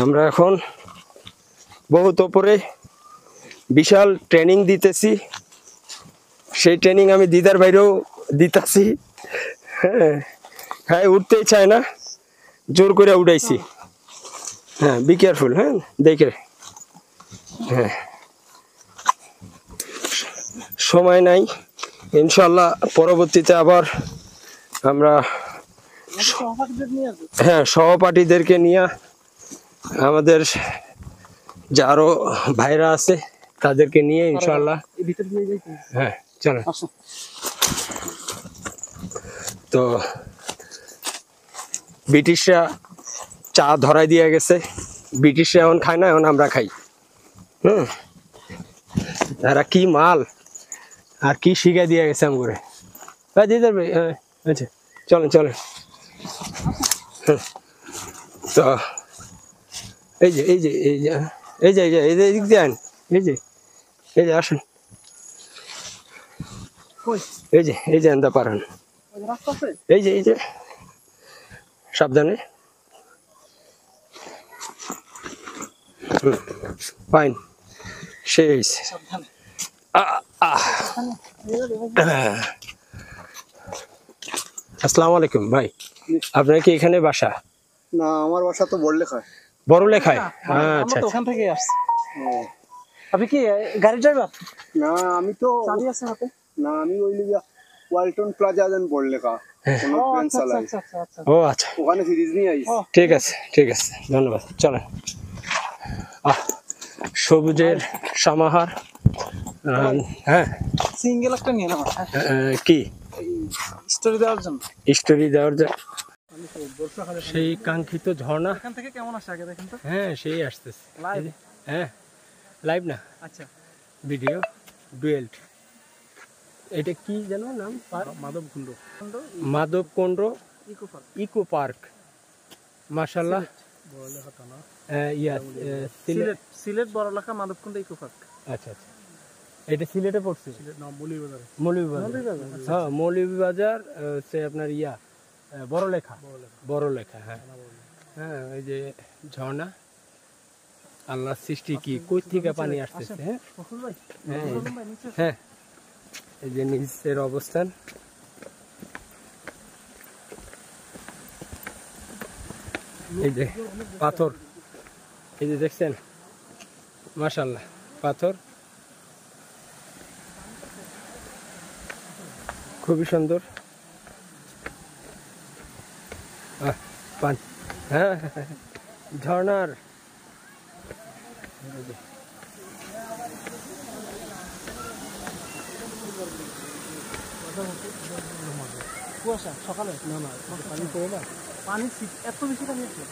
আমরা এখন বহুত উপরে বিশাল ট্রেনিং দিতেছি, সেই ট্রেনিং আমি দিদার বাইরেও দিতেছি। হ্যাঁ হ্যাঁ, উঠতেই চায় না, জোর করে উঠাইছি। হ্যাঁ, বি কেয়ারফুল। হ্যাঁ, দেখে। হ্যাঁ, সময় নাই, ইনশাল্লাহ পরবর্তীতে আবার আমরা হ্যাঁ সহপাঠীদেরকে নিয়ে আমাদের যে আরো ভাইরা আছে তাদেরকে নিয়ে ইনশাল্লাহ। হ্যাঁ চলো। তো ব্রিটিশরা চা ধরাই দিয়ে গেছে, ব্রিটিশরা এখন খায় না, এখন আমরা খাই। তারা কি মাল আর কি শিখে দিয়ে গেছে আমগুলো। দিদার ভাই, হ্যাঁ আচ্ছা চলেন চলেন। তো এই যে এই যে এই যে এই যে এই যে এই যে এদিক দিয়ে আন, এই যে এই যে আসুন, এই যে আনতে পারেন, এই যে সাবধানে। ফাইন, সেই আসসালামু আলাইকুম ভাই, আপনার কি এখানে বাসা? না, আমার বাসা তো বড়লেখায়। বড়লেখায়? আচ্ছা, ওখান থেকে আসছি। আপনি কি গাড়ি ড্রাইভার? না, আমি তো চাবি আছে হাতে? না, আমি ওই লিগা ওয়ালটন প্লাজা দেন বড়লেখা কোনো ট্রেন চালাই। ও আচ্ছা, ওখানে সিরিজ নিয়ে আইছি। ঠিক আছে ঠিক আছে, ধন্যবাদ। চলেন। সবুজের সমাহার। হ্যাঁ, সিঙ্গেল একটা নিয়ে নাও কি স্টোরি দেওয়ার জন্য। স্টোরি দেওয়ার জন্য সেই কাঙ্ক্ষিত ঝর্ণা। এখান থেকে কেমন আসে আগে দেখেন তো। হ্যাঁ, সেই আসতেছে লাইভ? হ্যাঁ, লাইভ না, আচ্ছা, ভিডিও ডুয়েল্ট। এটা কি যেন নাম? মাধবকুণ্ড। Madhabkunda eco park. মাশাআল্লাহ। বড়লেখা থানা। সিলেট। Sylhet Barlekha Madhabkunda eco park. আচ্ছা আচ্ছা, এটা সিলেটে পড়ছে? না, মৌলভীবাজারে। মৌলভীবাজার, হ্যাঁ মৌলভীবাজার হচ্ছে আপনার বড়লেখা। হ্যাঁ হ্যাঁ, ওই যে ঝর্ণা, আল্লাহর সৃষ্টি, কি কই থেকে পানি আসতেছে। হ্যাঁ হ্যাঁ, এই যে নিচের অবস্থান। এই যে পাথর, এই যে দেখছেন, মাশাআল্লাহ পাথর খুবই সুন্দর। হ্যাঁ, ঝর্ণার কুয়াশা সকালে? না, পানি পড়ে না, পানি এত বেশি পানি আছে।